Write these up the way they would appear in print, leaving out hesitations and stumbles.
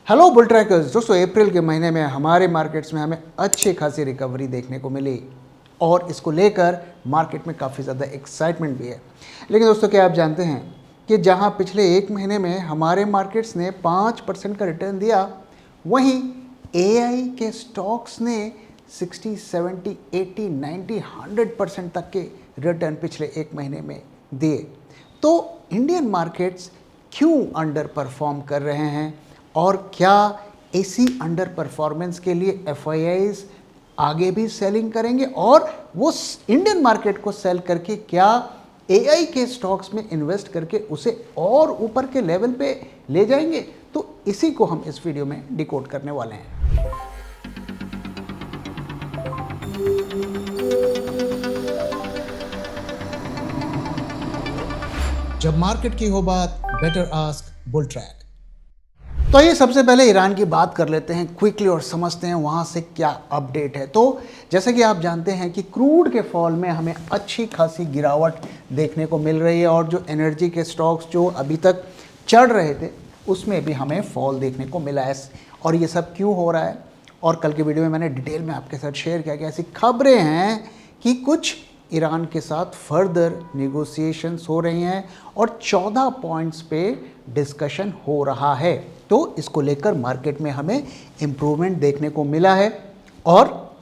Hello bull trackers दोस्तों, अप्रैल के महीने में हमारे मार्केट्स में हमें अच्छी खासी रिकवरी देखने को मिली और इसको लेकर मार्केट में काफ़ी ज़्यादा एक्साइटमेंट भी है। लेकिन दोस्तों, क्या आप जानते हैं कि जहां पिछले एक महीने में हमारे मार्केट्स ने 5% का रिटर्न दिया, वहीं एआई के स्टॉक्स ने 60, 70, 80, 90, 100% तक के रिटर्न पिछले एक महीने में दिए। तो इंडियन मार्केट्स क्यों अंडर परफॉर्म कर रहे हैं और क्या इसी अंडर परफॉर्मेंस के लिए एफआईआईज आगे भी सेलिंग करेंगे और वो इंडियन मार्केट को सेल करके क्या एआई के स्टॉक्स में इन्वेस्ट करके उसे और ऊपर के लेवल पे ले जाएंगे? तो इसी को हम इस वीडियो में डिकोड करने वाले हैं। जब मार्केट की हो बात, बेटर आस्क बुल ट्रैक। तो ये सबसे पहले ईरान की बात कर लेते हैं क्विकली और समझते हैं वहाँ से क्या अपडेट है। तो जैसे कि आप जानते हैं कि क्रूड के फॉल में हमें अच्छी खासी गिरावट देखने को मिल रही है और जो एनर्जी के स्टॉक्स जो अभी तक चढ़ रहे थे उसमें भी हमें फॉल देखने को मिला है। और ये सब क्यों हो रहा है, और कल के वीडियो में मैंने डिटेल में आपके साथ शेयर किया कि ऐसी खबरें हैं कि कुछ ईरान के साथ फर्दर नेगोशिएशंस हो रही हैं और 14 पॉइंट्स पे डिस्कशन हो रहा है। तो इसको लेकर मार्केट में हमें इम्प्रूवमेंट देखने को मिला है और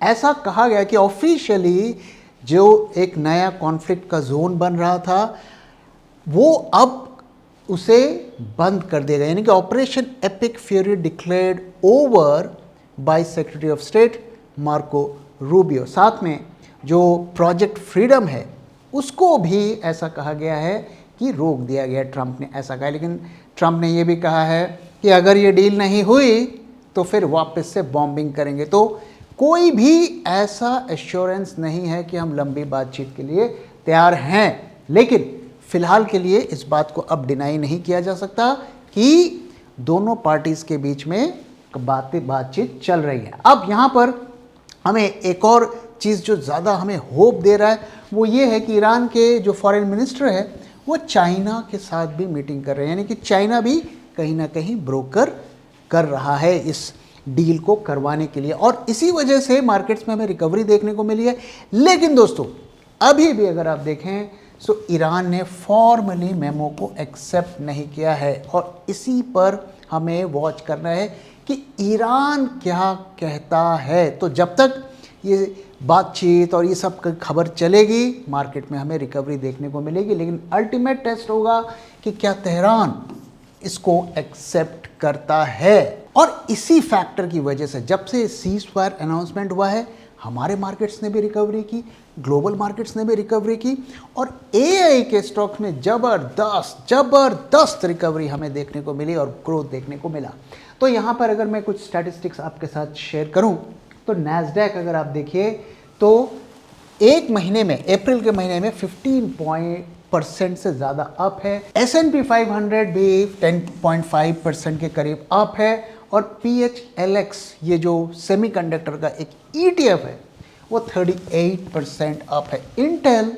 ऐसा कहा गया कि ऑफिशियली जो एक नया कॉन्फ्लिक्ट का जोन बन रहा था वो अब उसे बंद कर दिया गया, यानी कि operation epic fury declared over by secretary of state Marco Rubio. साथ में जो प्रोजेक्ट फ्रीडम है उसको भी ऐसा कहा गया है कि रोक दिया गया। ट्रंप ने ऐसा कहा, लेकिन ट्रंप ने ये भी कहा है कि अगर ये डील नहीं हुई तो फिर वापस से बॉम्बिंग करेंगे। तो कोई भी ऐसा एश्योरेंस नहीं है कि हम लंबी बातचीत के लिए तैयार हैं, लेकिन फिलहाल के लिए इस बात को अब डिनाई नहीं किया जा सकता कि दोनों पार्टीज के बीच में बातचीत चल रही है। अब यहाँ पर हमें एक और चीज़ जो ज़्यादा हमें होप दे रहा है वो ये है कि ईरान के जो फॉरेन मिनिस्टर है वो चाइना के साथ भी मीटिंग कर रहे हैं, यानी कि चाइना भी कहीं ना कहीं ब्रोकर कर रहा है इस डील को करवाने के लिए, और इसी वजह से मार्केट्स में हमें रिकवरी देखने को मिली है। लेकिन दोस्तों, अभी भी अगर आप देखें तो ईरान ने फॉर्मली मेमो को एक्सेप्ट नहीं किया है और इसी पर हमें वॉच करना है कि ईरान क्या कहता है। तो जब तक ये बातचीत और ये सब खबर चलेगी मार्केट में हमें रिकवरी देखने को मिलेगी, लेकिन अल्टीमेट टेस्ट होगा कि क्या तेहरान इसको एक्सेप्ट करता है। और इसी फैक्टर की वजह से जब से सीज फायर अनाउंसमेंट हुआ है हमारे मार्केट्स ने भी रिकवरी की, ग्लोबल मार्केट्स ने भी रिकवरी की और एआई के स्टॉक्स में जबरदस्त रिकवरी हमें देखने को मिली और ग्रोथ देखने को मिला। तो यहाँ पर अगर मैं कुछ स्टैटिस्टिक्स आपके साथ शेयर करूँ तो नैस्डैक अगर आप देखिए तो एक महीने में, अप्रैल के महीने में 15% से ज़्यादा अप है। S&P 500 भी 10.5% के करीब अप है और PHLX ये जो सेमीकंडक्टर का एक ETF है वो 38% अप है। इंटेल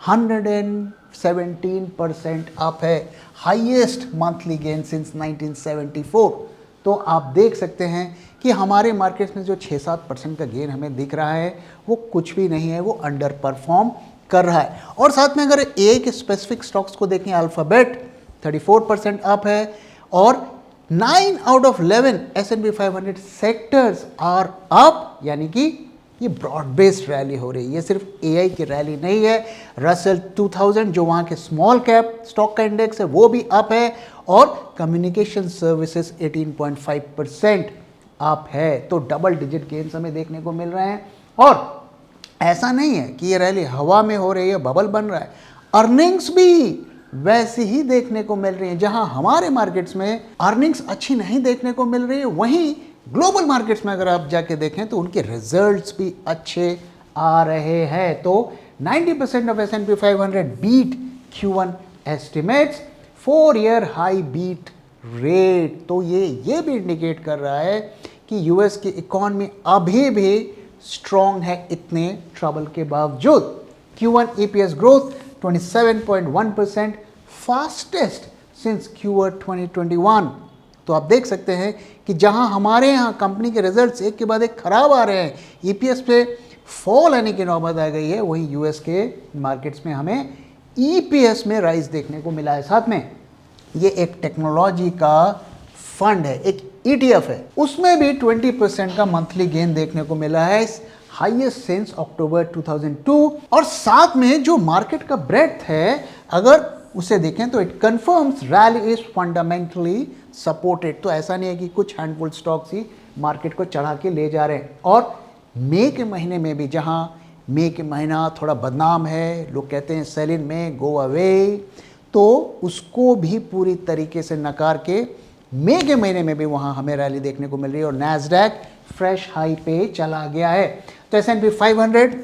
117% अप है, हाईएस्ट मंथली गेन सिंस 1974। तो आप देख सकते हैं कि हमारे मार्केट्स में जो 6-7% का गेन हमें दिख रहा है वो कुछ भी नहीं है, वो अंडर परफॉर्म कर रहा है। और साथ में अगर एक स्पेसिफिक स्टॉक्स को देखें, अल्फाबेट 34% अप है और 9 out of 11 S&P 500 sectors are up, यानी कि ये ब्रॉड बेस्ड रैली हो रही है। ये सिर्फ एआई की रैली नहीं है, रसेल 2000 जो वहाँ के स्मॉल कैप स्टॉक का इंडेक्स है वो भी अप है और कम्युनिकेशन सर्विसेज 18.5% अप है। तो डबल डिजिट गेन्स हमें देखने को मिल रहे हैं और ऐसा नहीं है कि ये रैली हवा में हो रही है, बबल बन रहा है। अर्निंग्स भी वैसी ही देखने को मिल रही है। जहां हमारे मार्केट्स में अर्निंग्स अच्छी नहीं देखने को मिल रही है, वहीं ग्लोबल मार्केट्स में अगर आप जाके देखें तो उनके रिजल्ट्स भी अच्छे आ रहे हैं। तो 90% of S&P 500 beat Q1 estimates, 4-year high beat rate. तो ये भी इंडिकेट कर रहा है कि यूएस की इकॉनमी अभी भी स्ट्रॉन्ग है इतने ट्रबल के बावजूद। Q1 EPS growth 27.1%, fastest since Q1 2021। तो आप देख सकते हैं कि जहां हमारे यहाँ कंपनी के रिजल्ट्स एक के बाद एक खराब आ रहे हैं, ईपीएस पे फॉल आने की नौबत आ गई है, वहीं यूएस के मार्केट्स में हमें ईपीएस में राइज देखने को मिला है। साथ में ये एक टेक्नोलॉजी का फंड है, एक ईटीएफ है, उसमें भी 20% का मंथली गेन देखने को मिला है, हाईएस्ट सिंस अक्टूबर 2002। और साथ में जो मार्केट का ब्रेड्थ है, अगर उसे देखें तो it confirms rally is fundamentally supported. तो ऐसा नहीं है कि कुछ हैंडफुल स्टॉक्स ही मार्केट को चढ़ा के ले जा रहे हैं। और मई के महीने में भी, जहां मई के महीना थोड़ा बदनाम है, लोग कहते हैं सेल इन में गो अवे, तो उसको भी पूरी तरीके से नकार के मई के महीने में भी वहां हमें रैली देखने को मिल रही है और नैस्डैक फ्रेश हाई पे चला गया है। तो S&P 500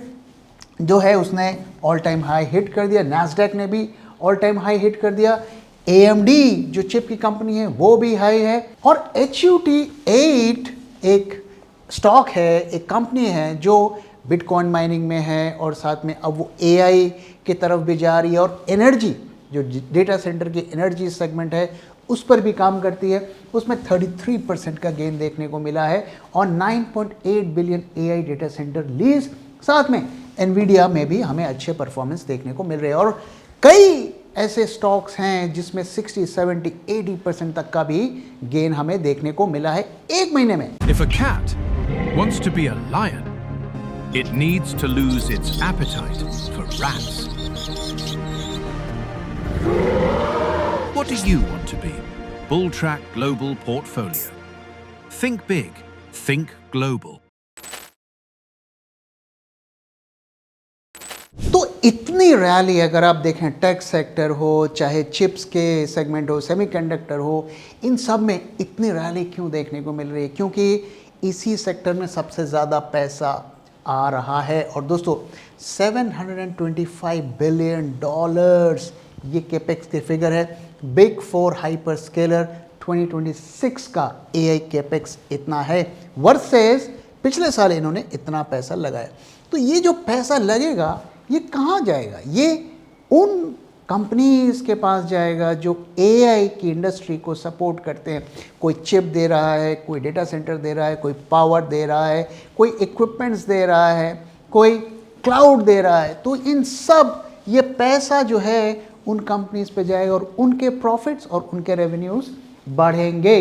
जो है उसने ऑल टाइम हाई हिट कर दिया, नैस्डैक ने भी ऑल टाइम हाई हिट कर दिया, AMD जो चिप की कंपनी है वो भी हाई है, और HUT8 एक स्टॉक है, एक कंपनी है जो बिटकॉइन माइनिंग में है और साथ में अब वो AI की तरफ भी जा रही है और एनर्जी जो डेटा सेंटर की एनर्जी सेगमेंट है उस पर भी काम करती है, उसमें 33% का गेन देखने को मिला है और 9.8 billion AI data centre lease. साथ में एनवीडिया में भी हमें अच्छे परफॉर्मेंस देखने को मिल रहे हैं और कई ऐसे स्टॉक्स हैं जिसमें 60, 70, 80% तक का भी गेन हमें देखने को मिला है एक महीने में। If a cat wants to be a lion, it needs to lose its appetite for rats. What do you want to be? Bulltrack Global Portfolio. Think big, think global. तो इतनी रैली अगर आप देखें, टेक सेक्टर हो चाहे chips के segment हो, semiconductor हो, इन सब में इतनी रैली क्यों देखने को मिल रही है? क्योंकि इसी सेक्टर में सबसे ज़्यादा पैसा आ रहा है। और दोस्तों 725 बिलियन डॉलर्स ये कैपेक्स के फिगर है। बिग 4 हाइपर स्केलर 2026 का AI कैपेक्स इतना है वर्सेस पिछले साल इन्होंने इतना पैसा लगाया। तो ये जो पैसा लगेगा ये कहाँ जाएगा? ये उन कंपनीज के पास जाएगा जो AI की इंडस्ट्री को सपोर्ट करते हैं। कोई चिप दे रहा है, कोई डेटा सेंटर दे रहा है, कोई पावर दे रहा है, कोई इक्विपमेंट्स दे रहा है, कोई क्लाउड दे रहा है। तो इन सब ये पैसा जो है उन कंपनीज पे जाएगा और उनके प्रॉफिट्स और उनके रेवेन्यूज बढ़ेंगे।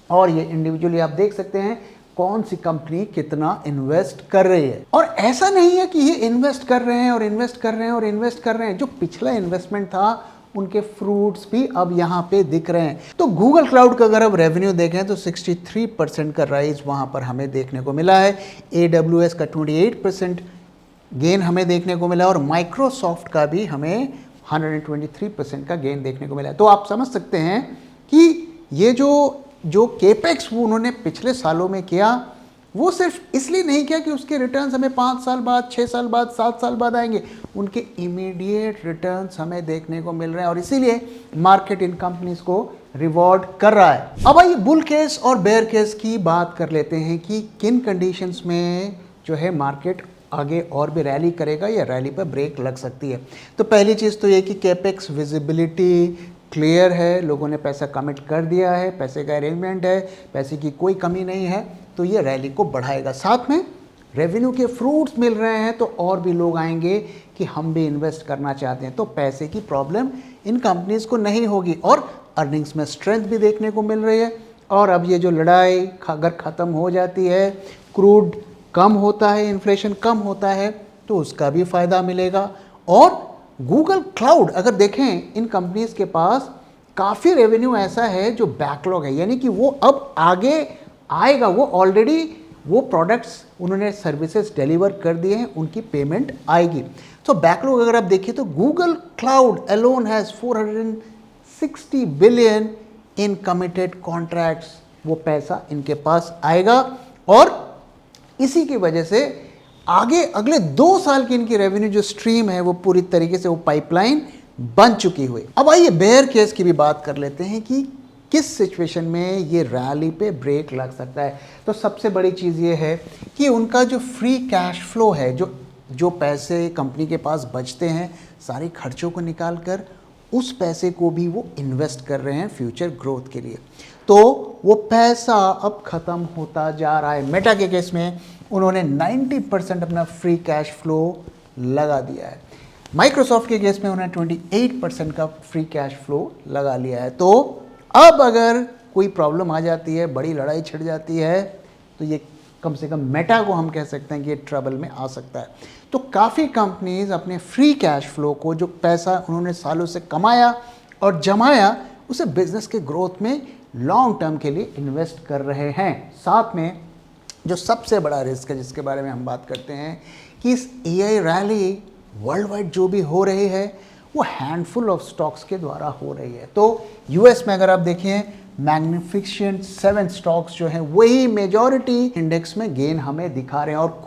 और ये इंडिविजुअली आप देख सकते हैं कौन सी कंपनी कितना इन्वेस्ट कर रही है। और ऐसा नहीं है कि ये इन्वेस्ट कर रहे हैं और इन्वेस्ट कर रहे हैं और इन्वेस्ट कर रहे हैं, जो पिछला इन्वेस्टमेंट था उनके फ्रूट्स भी अब यहाँ पे दिख रहे हैं। तो गूगल क्लाउड का अगर अब रेवेन्यू देखें तो 63% का राइज वहाँ पर हमें देखने को मिला है। AWS का 28% गेन हमें देखने को मिला और माइक्रोसॉफ्ट का भी हमें 123% का गेन देखने को मिला है। तो आप समझ सकते हैं कि ये जो केपेक्स वो उन्होंने पिछले सालों में किया, वो सिर्फ इसलिए नहीं किया कि उसके रिटर्न्स हमें 5 साल बाद, 6 साल बाद, 7 साल बाद आएंगे। उनके इमीडिएट रिटर्न्स हमें देखने को मिल रहे हैं और इसीलिए मार्केट इन कंपनीज को रिवॉर्ड कर रहा है। अब आइए बुल केस और बेयर केस की बात कर लेते हैं कि किन कंडीशंस में जो है मार्केट आगे और भी रैली करेगा या रैली पर ब्रेक लग सकती है। तो पहली चीज़ तो ये कि कैपेक्स विजिबिलिटी क्लियर है, लोगों ने पैसा कमिट कर दिया है, पैसे का अरेंजमेंट है, पैसे की कोई कमी नहीं है, तो ये रैली को बढ़ाएगा। साथ में रेवेन्यू के फ्रूट्स मिल रहे हैं तो और भी लोग आएंगे कि हम भी इन्वेस्ट करना चाहते हैं, तो पैसे की प्रॉब्लम इन कंपनीज को नहीं होगी और अर्निंग्स में स्ट्रेंथ भी देखने को मिल रही है। और अब ये जो लड़ाई अगर ख़त्म हो जाती है, क्रूड कम होता है, इन्फ्लेशन कम होता है, तो उसका भी फ़ायदा मिलेगा। और गूगल क्लाउड अगर देखें, इन कंपनीज के पास काफ़ी रेवेन्यू ऐसा है जो बैकलॉग है, यानी कि वो अब आगे आएगा, वो ऑलरेडी वो प्रोडक्ट्स उन्होंने सर्विसेज डिलीवर कर दिए हैं, उनकी पेमेंट आएगी। तो बैकलॉग अगर आप देखिए तो Google cloud alone has 460 billion in committed contracts, वो पैसा इनके पास आएगा और इसी की वजह से आगे अगले 2 साल की इनकी रेवेन्यू जो स्ट्रीम है वो पूरी तरीके से वो पाइपलाइन बन चुकी हुई। अब आइए बेयर केस की भी बात कर लेते हैं कि किस सिचुएशन में ये रैली पे ब्रेक लग सकता है। तो सबसे बड़ी चीज़ ये है कि उनका जो फ्री कैश फ्लो है, जो पैसे कंपनी के पास बचते हैं सारे खर्चों को निकाल कर उस पैसे को भी वो इन्वेस्ट कर रहे हैं फ्यूचर ग्रोथ के लिए। तो वो पैसा अब खत्म होता जा रहा है। मेटा के केस में उन्होंने 90% अपना फ्री कैश फ्लो लगा दिया है। माइक्रोसॉफ्ट के केस में उन्होंने 28% का फ्री कैश फ्लो लगा लिया है। तो अब अगर कोई प्रॉब्लम आ जाती है, बड़ी लड़ाई छिड़ जाती है, तो ये कम से कम मेटा को हम कह सकते हैं कि ये ट्रबल में आ सकता है। तो काफ़ी कंपनीज अपने फ्री कैश फ्लो को, जो पैसा उन्होंने सालों से कमाया और जमाया, उसे बिजनेस के ग्रोथ में लॉन्ग टर्म के लिए इन्वेस्ट कर रहे हैं। साथ में जो सबसे बड़ा रिस्क है जिसके बारे में हम बात करते हैं कि इस एआई रैली वर्ल्ड वाइड जो भी हो रही है वो हैंडफुल ऑफ स्टॉक्स के द्वारा हो रही है। तो यूएस में अगर आप देखें, मैग्निफिसेंट 7 स्टॉक्स जो हैं वही मेजॉरिटी इंडेक्स में गेन हमें दिखा रहे हैं। और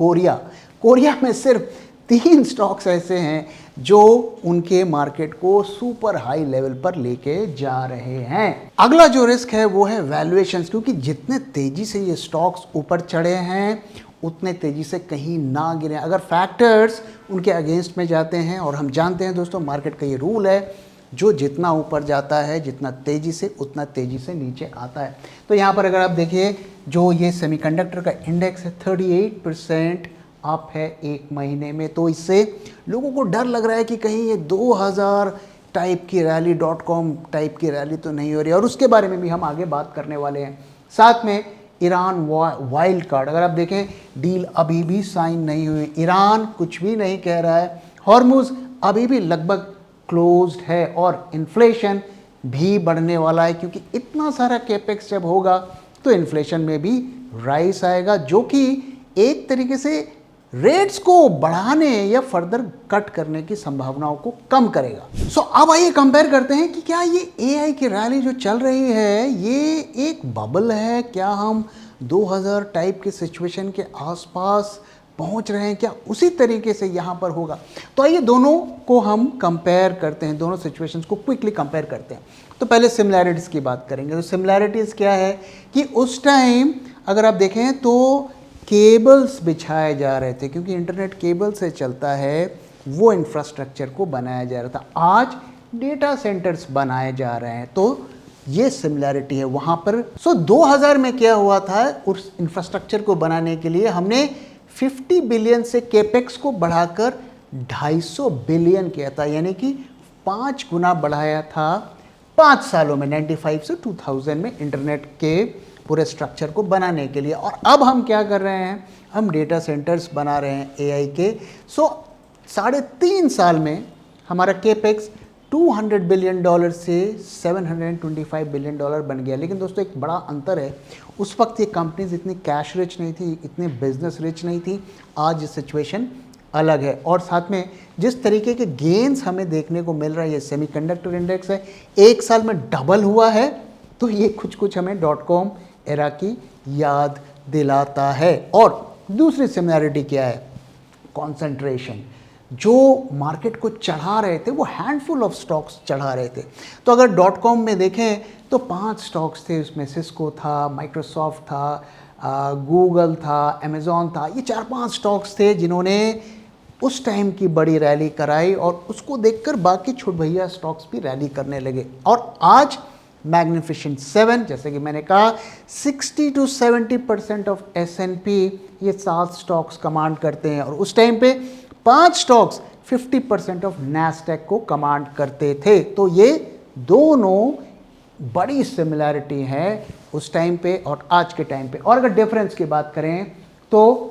कोरिया में सिर्फ 3 स्टॉक्स ऐसे हैं जो उनके मार्केट को सुपर हाई लेवल पर लेके जा रहे हैं। अगला जो रिस्क है वो है वैल्यूएशंस, क्योंकि जितने तेजी से ये स्टॉक्स ऊपर चढ़े हैं उतने तेजी से कहीं ना गिरे। अगर फैक्टर्स उनके अगेंस्ट में जाते हैं, और हम जानते हैं दोस्तों मार्केट का ये रूल है, जो जितना ऊपर जाता है जितना तेजी से, उतना तेजी से नीचे आता है। तो यहाँ पर अगर आप देखिए, जो ये सेमीकंडक्टर का इंडेक्स है 38% अप है एक महीने में। तो इससे लोगों को डर लग रहा है कि कहीं ये 2000 टाइप की रैली, .com टाइप की रैली तो नहीं हो रही, और उसके बारे में भी हम आगे बात करने वाले हैं। साथ में ईरान वाइल्ड कार्ड, अगर आप देखें डील अभी भी साइन नहीं हुई, ईरान कुछ भी नहीं कह रहा है, हॉर्मुज अभी भी लगभग क्लोज्ड है, और इन्फ्लेशन भी बढ़ने वाला है, क्योंकि इतना सारा कैपेक्स जब होगा तो इन्फ्लेशन में भी राइस आएगा, जो कि एक तरीके से रेट्स को बढ़ाने या फर्दर कट करने की संभावनाओं को कम करेगा। सो अब आइए कंपेयर करते हैं कि क्या ये एआई की रैली जो चल रही है ये एक बबल है, क्या हम 2000 टाइप के सिचुएशन के आसपास पहुंच रहे हैं, क्या उसी तरीके से यहाँ पर होगा। तो आइए दोनों को हम कंपेयर करते हैं, दोनों सिचुएशंस को क्विकली कंपेयर करते हैं। तो पहले सिमिलैरिटीज़ की बात करेंगे। तो सिमिलैरिटीज़ क्या है कि उस टाइम अगर आप देखें तो केबल्स बिछाए जा रहे थे, क्योंकि इंटरनेट केबल से चलता है, वो इंफ्रास्ट्रक्चर को बनाया जा रहा था। आज डेटा सेंटर्स बनाए जा रहे हैं, तो ये सिमिलैरिटी है वहाँ पर। सो 2000 में क्या हुआ था, उस इंफ्रास्ट्रक्चर को बनाने के लिए हमने 50 बिलियन से केपेक्स को बढ़ाकर 250 बिलियन किया था, यानी कि 5 गुना बढ़ाया था 5 सालों में, 95 से 2000 में इंटरनेट के पूरे स्ट्रक्चर को बनाने के लिए। और अब हम क्या कर रहे हैं, हम डेटा सेंटर्स बना रहे हैं एआई के। सो 3.5 साल में हमारा केपेक्स $200 बिलियन से $725 बिलियन बन गया। लेकिन दोस्तों एक बड़ा अंतर है, उस वक्त ये कंपनीज इतनी कैश रिच नहीं थी, इतनी बिजनेस रिच नहीं थी। आज ये सिचुएशन अलग है, और साथ में जिस तरीके के गेन्स हमें देखने को मिल रहा है, ये सेमीकंडक्टर इंडेक्स है, एक साल में डबल हुआ है, तो ये कुछ हमें .com एरा की याद दिलाता है। और दूसरी सिमिलैरिटी क्या है, कॉन्सेंट्रेशन। जो मार्केट को चढ़ा रहे थे वो हैंडफुल ऑफ स्टॉक्स चढ़ा रहे थे। तो अगर .com में देखें तो 5 स्टॉक्स थे, उसमें सिस्को था, माइक्रोसॉफ्ट था, गूगल था, अमेज़ॉन था। ये 4-5 स्टॉक्स थे जिन्होंने उस टाइम की बड़ी रैली कराई, और उसको देखकर बाकी छुट भैया स्टॉक्स भी रैली करने लगे। और आज मैग्निफिसेंट 7, जैसे कि मैंने कहा, 60 to 70% ऑफ S&P ये 7 स्टॉक्स कमांड करते हैं, और उस टाइम पे 5 स्टॉक्स 50% ऑफ नैस्डैक को कमांड करते थे। तो ये दोनों बड़ी सिमिलैरिटी है उस टाइम पे और आज के टाइम पे। और अगर डिफरेंस की बात करें तो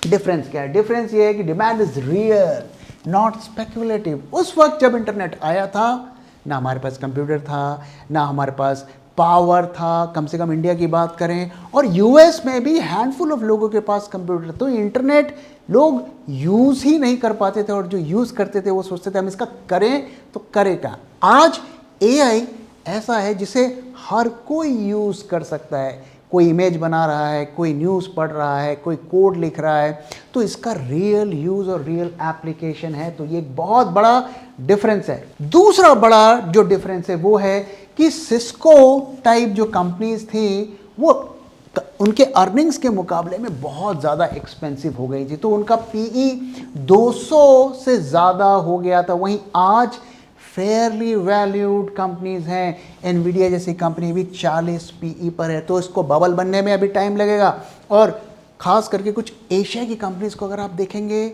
डिफरेंस क्या है, डिफरेंस ये है कि demand is real not speculative. उस वक्त जब इंटरनेट आया था, ना हमारे पास कंप्यूटर था, ना हमारे पास पावर था, कम से कम इंडिया की बात करें, और यूएस में भी हैंडफुल ऑफ लोगों के पास कंप्यूटर। तो इंटरनेट लोग यूज़ ही नहीं कर पाते थे, और जो यूज़ करते थे वो सोचते थे हम इसका करें तो करें क्या। आज एआई ऐसा है जिसे हर कोई यूज़ कर सकता है। कोई इमेज बना रहा है, कोई न्यूज़ पढ़ रहा है, कोई कोड लिख रहा है, तो इसका रियल यूज़ और रियल एप्लीकेशन है। तो ये एक बहुत बड़ा डिफरेंस है। दूसरा बड़ा जो डिफरेंस है वो है कि सिस्को टाइप जो कंपनीज थी वो उनके अर्निंग्स के मुकाबले में बहुत ज़्यादा एक्सपेंसिव हो गई थी, तो उनका पीई 200 से ज़्यादा हो गया था। वहीं आज फेयरली वैल्यूड कंपनीज हैं। एनवीडिया जैसी कंपनी भी 40 पीई पर है, तो इसको बबल बनने में अभी टाइम लगेगा। और ख़ास करके कुछ एशिया की कंपनीज को अगर आप देखेंगे,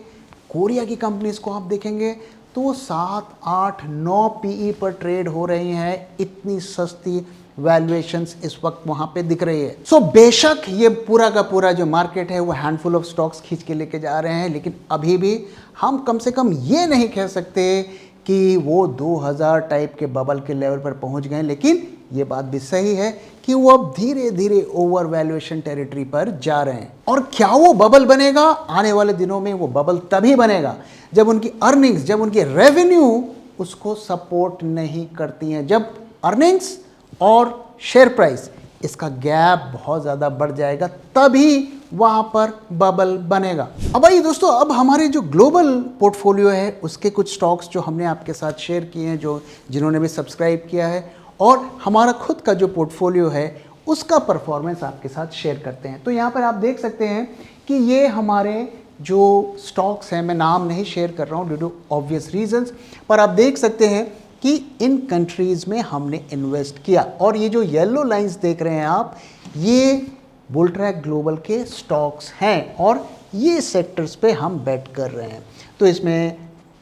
कोरिया की कंपनीज को आप देखेंगे, तो वो 7, 8, 9 पीई पर ट्रेड हो रही हैं। इतनी सस्ती वैल्यूएशंस इस वक्त वहाँ पे दिख रही है। सो बेशक ये पूरा का पूरा जो मार्केट है वो हैंडफुल ऑफ स्टॉक्स खींच के लेके जा रहे हैं, लेकिन अभी भी हम कम से कम ये नहीं कह सकते कि वो 2000 टाइप के बबल के लेवल पर पहुंच गए। लेकिन ये बात भी सही है कि वो अब धीरे धीरे ओवर वैल्यूएशन टेरिटरी पर जा रहे हैं। और क्या वो बबल बनेगा? आने वाले दिनों में वो बबल तभी बनेगा जब उनकी अर्निंग्स, जब उनकी रेवेन्यू उसको सपोर्ट नहीं करती हैं। जब अर्निंग्स और शेयर प्राइस इसका गैप बहुत ज़्यादा बढ़ जाएगा, तभी वहाँ पर बबल बनेगा। अब आइए दोस्तों, अब हमारे जो ग्लोबल पोर्टफोलियो है उसके कुछ स्टॉक्स जो हमने आपके साथ शेयर किए हैं, जिन्होंने भी सब्सक्राइब किया है, और हमारा खुद का जो पोर्टफोलियो है उसका परफॉर्मेंस आपके साथ शेयर करते हैं। तो यहाँ पर आप देख सकते हैं कि ये हमारे जो स्टॉक्स हैं, मैं नाम नहीं शेयर कर रहा हूँ ड्यू टू ऑब्वियस रीजंस, पर आप देख सकते हैं कि इन कंट्रीज़ में हमने इन्वेस्ट किया। और ये जो येलो लाइंस देख रहे हैं आप, ये बुलट्रैक ग्लोबल के स्टॉक्स हैं और ये सेक्टर्स पे हम बेट कर रहे हैं। तो इसमें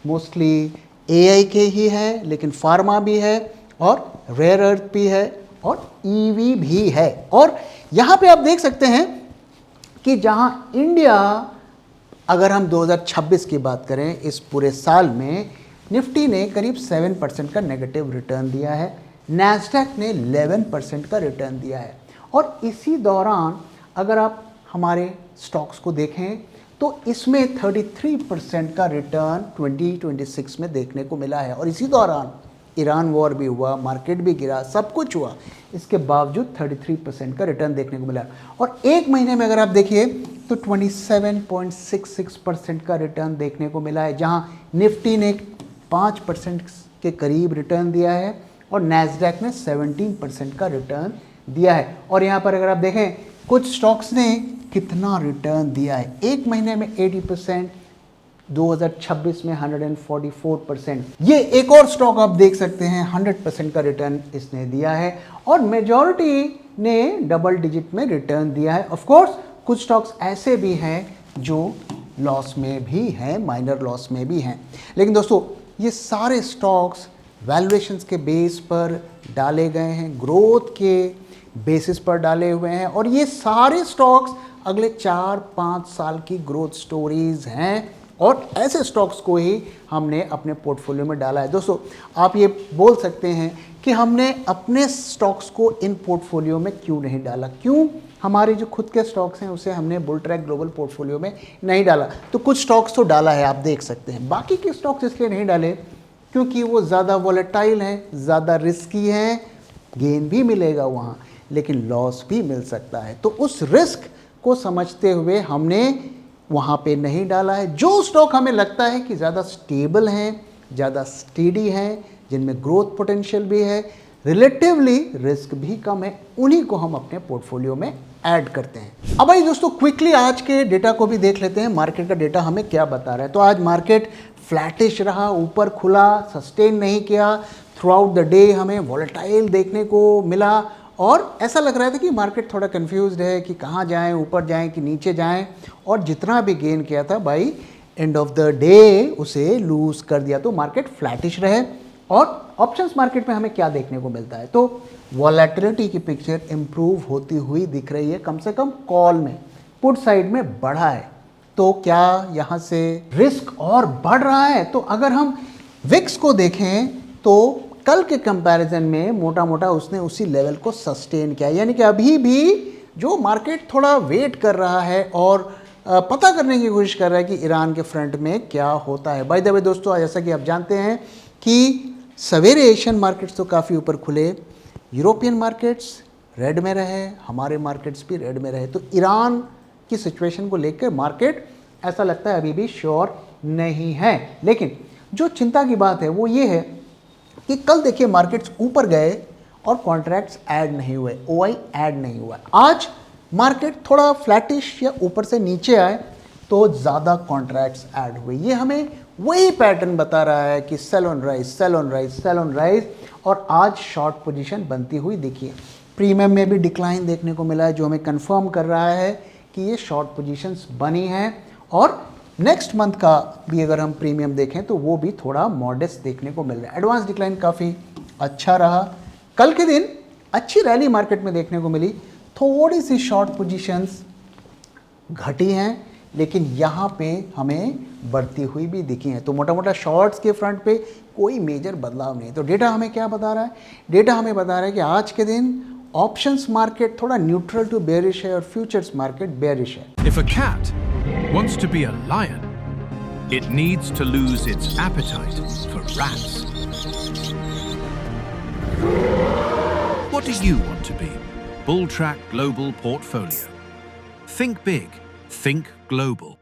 मोस्टली एआई के ही है, लेकिन फार्मा भी है और रेयर अर्थ भी है और ईवी भी है। और यहाँ पे आप देख सकते हैं कि जहाँ इंडिया, अगर हम 2026 की बात करें, इस पूरे साल में निफ्टी ने करीब 7% का नेगेटिव रिटर्न दिया है, नैस्डैक ने 11% का रिटर्न दिया है। और इसी दौरान अगर आप हमारे स्टॉक्स को देखें तो इसमें 33% का रिटर्न 2026 में देखने को मिला है। और इसी दौरान ईरान वॉर भी हुआ, मार्केट भी गिरा, सब कुछ हुआ, इसके बावजूद 33% का रिटर्न देखने को मिला। और एक महीने में अगर आप देखिए तो 27.66% का रिटर्न देखने को मिला है, जहां निफ्टी ने 5% के करीब रिटर्न दिया है और नैस्डैक ने 17% का रिटर्न दिया है। और यहाँ पर अगर आप देखें कुछ स्टॉक्स ने कितना रिटर्न दिया है, एक महीने में 80%, 2026 में 144%। ये एक और स्टॉक आप देख सकते हैं 100% का रिटर्न इसने दिया है और मेजॉरिटी ने डबल डिजिट में रिटर्न दिया है। ऑफ कोर्स कुछ स्टॉक्स ऐसे भी हैं जो लॉस में भी हैं, माइनर लॉस में भी हैं। लेकिन दोस्तों ये सारे स्टॉक्स वैल्यूएशंस के बेस पर डाले गए हैं, ग्रोथ के बेसिस पर डाले हुए हैं और ये सारे स्टॉक्स अगले 4-5 साल की ग्रोथ स्टोरीज हैं और ऐसे स्टॉक्स को ही हमने अपने पोर्टफोलियो में डाला है। दोस्तों आप ये बोल सकते हैं कि हमने अपने स्टॉक्स को इन पोर्टफोलियो में क्यों नहीं डाला, क्यों हमारे जो खुद के स्टॉक्स हैं उसे हमने बुलट्रैक ग्लोबल पोर्टफोलियो में नहीं डाला। तो कुछ स्टॉक्स तो डाला है, आप देख सकते हैं, बाकी के स्टॉक्स इसलिए नहीं डाले क्योंकि वो ज़्यादा वॉलेटाइल हैं, ज़्यादा रिस्की हैं, गेन भी मिलेगा वहाँ लेकिन लॉस भी मिल सकता है। तो उस रिस्क को समझते हुए हमने वहाँ पे नहीं डाला है। जो स्टॉक हमें लगता है कि ज़्यादा स्टेबल हैं, ज़्यादा स्टेडी हैं, जिनमें ग्रोथ पोटेंशियल भी है, रिलेटिवली रिस्क भी कम है, उन्हीं को हम अपने पोर्टफोलियो में ऐड करते हैं। अब भाई दोस्तों क्विकली आज के डेटा को भी देख लेते हैं, मार्केट का डेटा हमें क्या बता रहा है। तो आज मार्केट फ्लैटिश रहा, ऊपर खुला, सस्टेन नहीं किया, थ्रू आउट द डे हमें वॉलेटाइल देखने को मिला और ऐसा लग रहा था कि मार्केट थोड़ा कंफ्यूज्ड है कि कहाँ जाएं, ऊपर जाएं कि नीचे जाएं। और जितना भी गेन किया था by end of the day उसे लूज कर दिया, तो मार्केट फ्लैटिश रहे। और ऑप्शंस मार्केट में हमें क्या देखने को मिलता है, तो वॉलेटिलिटी की पिक्चर इंप्रूव होती हुई दिख रही है, कम से कम कॉल में, पुट साइड में बढ़ा है। तो क्या यहाँ से रिस्क और बढ़ रहा है? तो अगर हम विक्स को देखें तो कल के कंपैरिजन में मोटा मोटा उसने उसी लेवल को सस्टेन किया, यानी कि अभी भी जो मार्केट थोड़ा वेट कर रहा है और पता करने की कोशिश कर रहा है कि ईरान के फ्रंट में क्या होता है। बाय द वे दोस्तों, जैसा कि आप जानते हैं कि सवेरे एशियन मार्केट्स तो काफ़ी ऊपर खुले, यूरोपियन मार्केट्स रेड में रहे, हमारे मार्केट्स भी रेड में रहे। तो ईरान की सिचुएशन को लेकर मार्केट ऐसा लगता है अभी भी श्योर नहीं है। लेकिन जो चिंता की बात है वो ये है कि कल देखिए मार्केट्स ऊपर गए और कॉन्ट्रैक्ट्स ऐड नहीं हुए, ओआई ऐड नहीं हुआ। आज मार्केट थोड़ा फ्लैटिश या ऊपर से नीचे आए तो ज़्यादा कॉन्ट्रैक्ट्स ऐड हुए। ये हमें वही पैटर्न बता रहा है कि sell on rise, sell on rise, sell on rise, और आज शॉर्ट पोजीशन बनती हुई दिखी है। प्रीमियम में भी डिक्लाइन देखने को मिला है, जो हमें कंफर्म कर रहा है कि ये शॉर्ट पोजीशंस बनी हैं। और नेक्स्ट मंथ का भी अगर हम प्रीमियम देखें तो वो भी थोड़ा मॉडेस्ट देखने को मिल रहा है। एडवांस डिक्लाइन काफ़ी अच्छा रहा। कल के दिन अच्छी रैली मार्केट में देखने को मिली, थोड़ी सी शॉर्ट पोजीशंस घटी हैं, लेकिन यहाँ पे हमें बढ़ती हुई भी दिखी हैं। तो मोटा मोटा शॉर्ट्स के फ्रंट पे कोई मेजर बदलाव नहीं। तो डेटा हमें क्या बता रहा है? डेटा हमें बता रहा है कि आज के दिन ऑप्शंस मार्केट थोड़ा न्यूट्रल टू बेरिश है और फ्यूचर्स मार्केट बेरिश है। If a cat wants to be a lion, it needs to lose its appetite for rats. What do you want to be? Bulltrack Global Portfolio. Think big. Think global.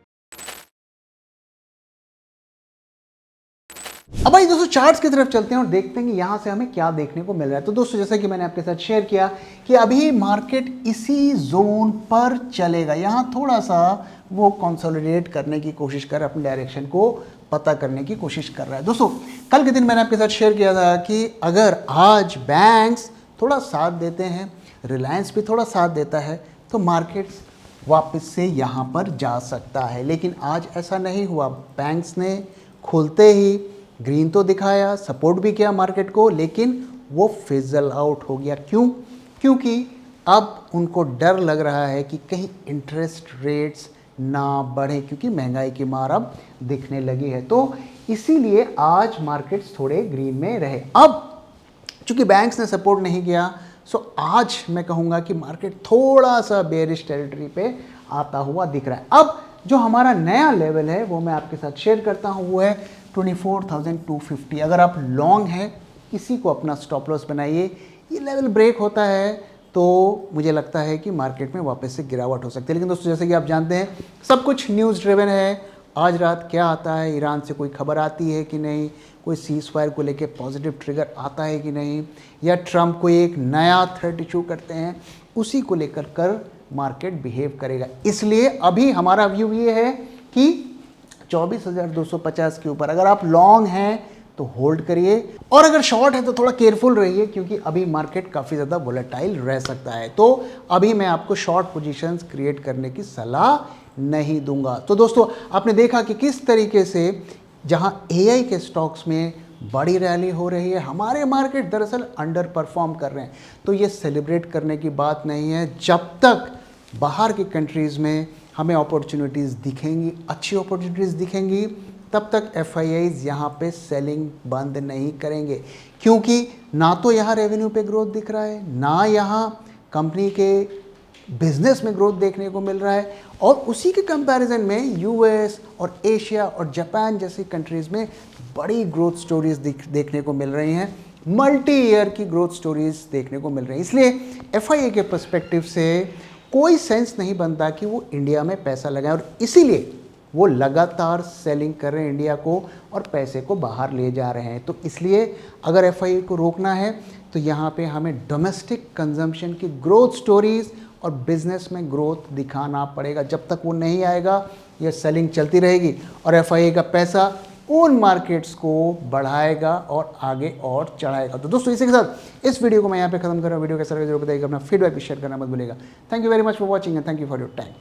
अब भाई दोस्तों charts की तरफ चलते हैं और देखते हैं कि यहाँ से हमें क्या देखने को मिल रहा है। तो दोस्तों जैसा कि मैंने आपके साथ शेयर किया कि अभी मार्केट इसी जोन पर चलेगा, यहाँ थोड़ा सा वो कंसोलिडेट करने की कोशिश कर, अपने डायरेक्शन को पता करने की कोशिश कर रहा है। दोस्तों कल के दिन मैंने आपके साथ शेयर किया था कि अगर आज बैंक्स थोड़ा साथ देते हैं, रिलायंस भी थोड़ा साथ देता है, तो मार्केट्स वापस से यहाँ पर जा सकता है। लेकिन आज ऐसा नहीं हुआ। बैंक्स ने खुलते ही ग्रीन तो दिखाया, सपोर्ट भी किया मार्केट को, लेकिन वो फिजल आउट हो गया। क्यों? क्योंकि अब उनको डर लग रहा है कि कहीं इंटरेस्ट रेट्स ना बढ़े, क्योंकि महंगाई की मार अब दिखने लगी है। तो इसीलिए आज मार्केट्स थोड़े ग्रीन में रहे। अब चूंकि बैंक्स ने सपोर्ट नहीं किया, सो आज मैं कहूँगा कि मार्केट थोड़ा सा बेरिश टेरिटरी पे आता हुआ दिख रहा है। अब जो हमारा नया लेवल है वो मैं आपके साथ शेयर करता हूँ, वो है 24,250। अगर आप लॉन्ग हैं, इसी को अपना स्टॉप लॉस बनाइए। ये लेवल ब्रेक होता है तो मुझे लगता है कि मार्केट में वापस से गिरावट हो सकती है। लेकिन दोस्तों जैसे कि आप जानते हैं सब कुछ न्यूज़ ड्रिवन है। आज रात क्या आता है, ईरान से कोई खबर आती है कि नहीं, कोई सीज फायर को लेके पॉजिटिव ट्रिगर आता है कि नहीं, या ट्रंप कोई एक नया थ्रेट इशू करते हैं, उसी को लेकर कर मार्केट बिहेव करेगा। इसलिए अभी हमारा व्यू ये है कि 24,250 के ऊपर अगर आप लॉन्ग हैं तो होल्ड करिए, और अगर शॉर्ट है तो थोड़ा केयरफुल रहिए, क्योंकि अभी मार्केट काफ़ी ज़्यादा वोलेटाइल रह सकता है। तो अभी मैं आपको शॉर्ट पोजीशंस क्रिएट करने की सलाह नहीं दूंगा। तो दोस्तों आपने देखा कि किस तरीके से जहां एआई के स्टॉक्स में बड़ी रैली हो रही है, हमारे मार्केट दरअसल अंडर परफॉर्म कर रहे हैं। तो ये सेलिब्रेट करने की बात नहीं है। जब तक बाहर की कंट्रीज़ में हमें अपॉर्चुनिटीज़ दिखेंगी, अच्छी अपॉर्चुनिटीज़ दिखेंगी, तब तक FIIs यहाँ पे सेलिंग बंद नहीं करेंगे, क्योंकि ना तो यहाँ रेवेन्यू पे ग्रोथ दिख रहा है, ना यहाँ कंपनी के बिजनेस में ग्रोथ देखने को मिल रहा है, और उसी के कंपैरिजन में US और एशिया और जापान जैसी कंट्रीज़ में बड़ी ग्रोथ स्टोरीज देखने को मिल रही हैं, मल्टी ईयर की ग्रोथ स्टोरीज देखने को मिल रही हैं। इसलिए FII के पर्सपेक्टिव से कोई सेंस नहीं बनता कि वो इंडिया में पैसा लगाए, और इसीलिए वो लगातार सेलिंग कर रहे हैं इंडिया को और पैसे को बाहर ले जा रहे हैं। तो इसलिए अगर FII को रोकना है तो यहाँ पे हमें डोमेस्टिक कंजम्पशन की ग्रोथ स्टोरीज और बिजनेस में ग्रोथ दिखाना पड़ेगा। जब तक वो नहीं आएगा ये सेलिंग चलती रहेगी और FII का पैसा उन मार्केट्स को बढ़ाएगा और आगे और चढ़ाएगा। तो दोस्तों इसी के साथ इस वीडियो को मैं यहाँ पे खत्म कर रहा हूँ। वीडियो कैसा लगा जरूर बताइएगा, अपना फीडबैक भी शेयर करना मत भूलिएगा। Thank you very much for watching and thank you for your time.